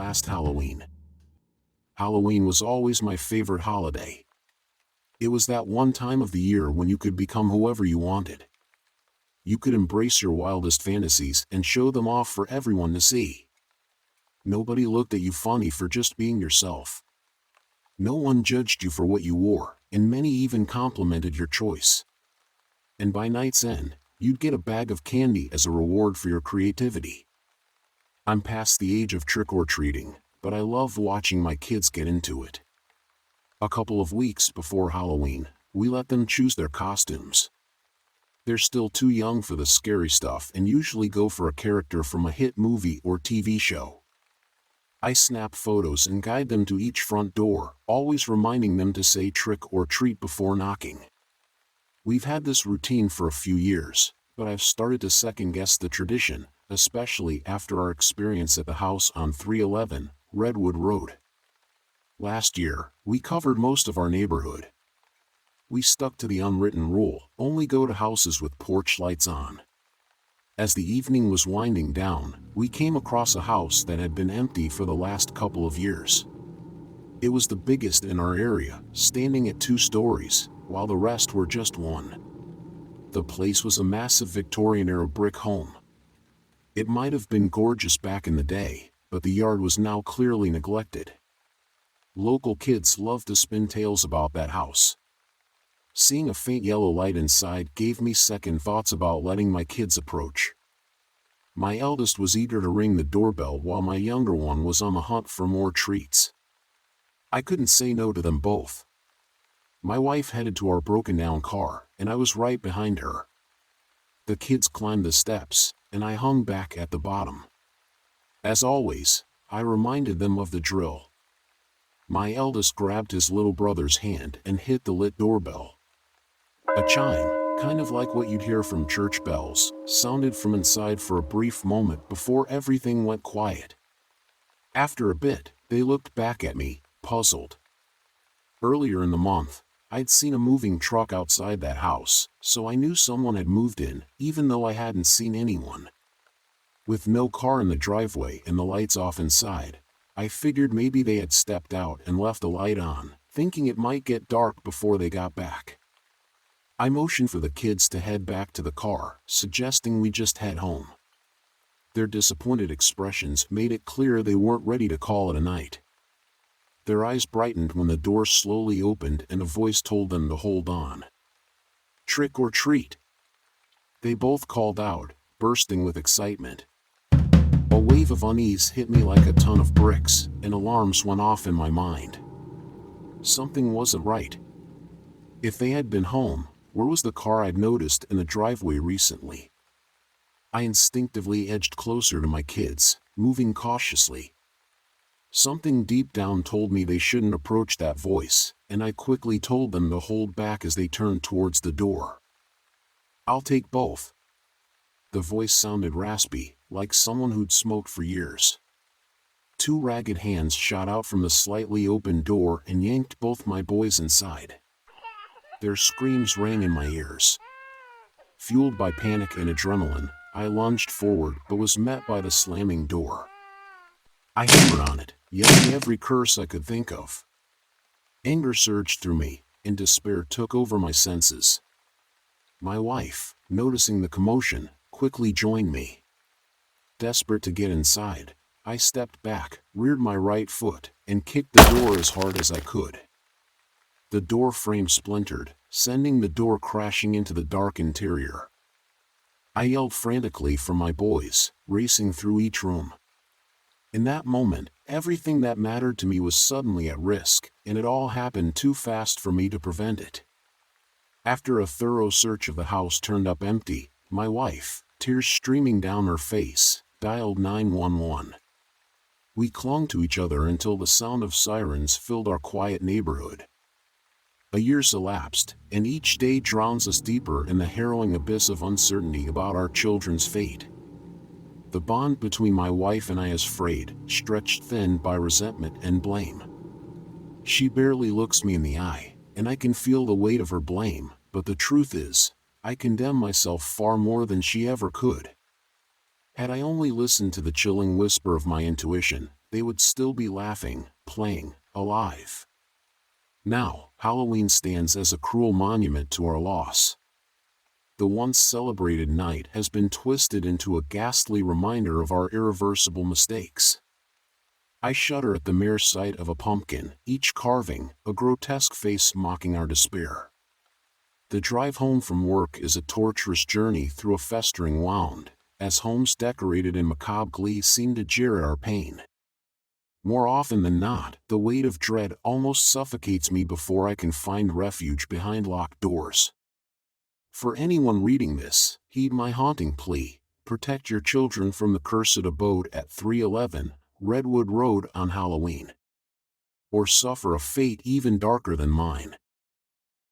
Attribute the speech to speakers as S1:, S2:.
S1: last Halloween. Halloween was always my favorite holiday. It was that one time of the year when you could become whoever you wanted. You could embrace your wildest fantasies and show them off for everyone to see. Nobody looked at you funny for just being yourself. No one judged you for what you wore, and many even complimented your choice. And by night's end, you'd get a bag of candy as a reward for your creativity. I'm past the age of trick-or-treating, but I love watching my kids get into it. A couple of weeks before Halloween, we let them choose their costumes. They're still too young for the scary stuff and usually go for a character from a hit movie or TV show. I snap photos and guide them to each front door, always reminding them to say trick or treat before knocking. We've had this routine for a few years, but I've started to second-guess the tradition, especially after our experience at the house on 311, Redwood Road. Last year, we covered most of our neighborhood. We stuck to the unwritten rule, only go to houses with porch lights on. As the evening was winding down, we came across a house that had been empty for the last couple of years. It was the biggest in our area, standing at 2 stories, while the rest were just 1. The place was a massive Victorian-era brick home. It might have been gorgeous back in the day, but the yard was now clearly neglected. Local kids loved to spin tales about that house. Seeing a faint yellow light inside gave me second thoughts about letting my kids approach. My eldest was eager to ring the doorbell while my younger one was on the hunt for more treats. I couldn't say no to them both. My wife headed to our broken-down car, and I was right behind her. The kids climbed the steps, and I hung back at the bottom. As always, I reminded them of the drill. My eldest grabbed his little brother's hand and hit the lit doorbell. A chime, kind of like what you'd hear from church bells, sounded from inside for a brief moment before everything went quiet. After a bit, they looked back at me, puzzled. Earlier in the month, I'd seen a moving truck outside that house, so I knew someone had moved in, even though I hadn't seen anyone. With no car in the driveway and the lights off inside, I figured maybe they had stepped out and left the light on, thinking it might get dark before they got back. I motioned for the kids to head back to the car, suggesting we just head home. Their disappointed expressions made it clear they weren't ready to call it a night. Their eyes brightened when the door slowly opened and a voice told them to hold on. Trick or treat! They both called out, bursting with excitement. A wave of unease hit me like a ton of bricks, and alarms went off in my mind. Something wasn't right. If they had been home, where was the car I'd noticed in the driveway recently? I instinctively edged closer to my kids, moving cautiously. Something deep down told me they shouldn't approach that voice, and I quickly told them to hold back as they turned towards the door. I'll take both. The voice sounded raspy, like someone who'd smoked for years. 2 ragged hands shot out from the slightly open door and yanked both my boys inside. Their screams rang in my ears. Fueled by panic and adrenaline, I lunged forward but was met by the slamming door. I hammered on it, yelling every curse I could think of. Anger surged through me, and despair took over my senses. My wife, noticing the commotion, quickly joined me. Desperate to get inside, I stepped back, reared my right foot, and kicked the door as hard as I could. The door frame splintered, sending the door crashing into the dark interior. I yelled frantically for my boys, racing through each room. In that moment, everything that mattered to me was suddenly at risk, and it all happened too fast for me to prevent it. After a thorough search of the house turned up empty, my wife, tears streaming down her face, dialed 911. We clung to each other until the sound of sirens filled our quiet neighborhood. A year's elapsed, and each day drowns us deeper in the harrowing abyss of uncertainty about our children's fate. The bond between my wife and I is frayed, stretched thin by resentment and blame. She barely looks me in the eye, and I can feel the weight of her blame, but the truth is, I condemn myself far more than she ever could. Had I only listened to the chilling whisper of my intuition, they would still be laughing, playing, alive. Now, Halloween stands as a cruel monument to our loss. The once celebrated night has been twisted into a ghastly reminder of our irreversible mistakes. I shudder at the mere sight of a pumpkin, each carving a grotesque face mocking our despair. The drive home from work is a torturous journey through a festering wound, as homes decorated in macabre glee seem to jeer at our pain. More often than not, the weight of dread almost suffocates me before I can find refuge behind locked doors. For anyone reading this, heed my haunting plea: protect your children from the cursed abode at 311 Redwood Road on Halloween, or suffer a fate even darker than mine.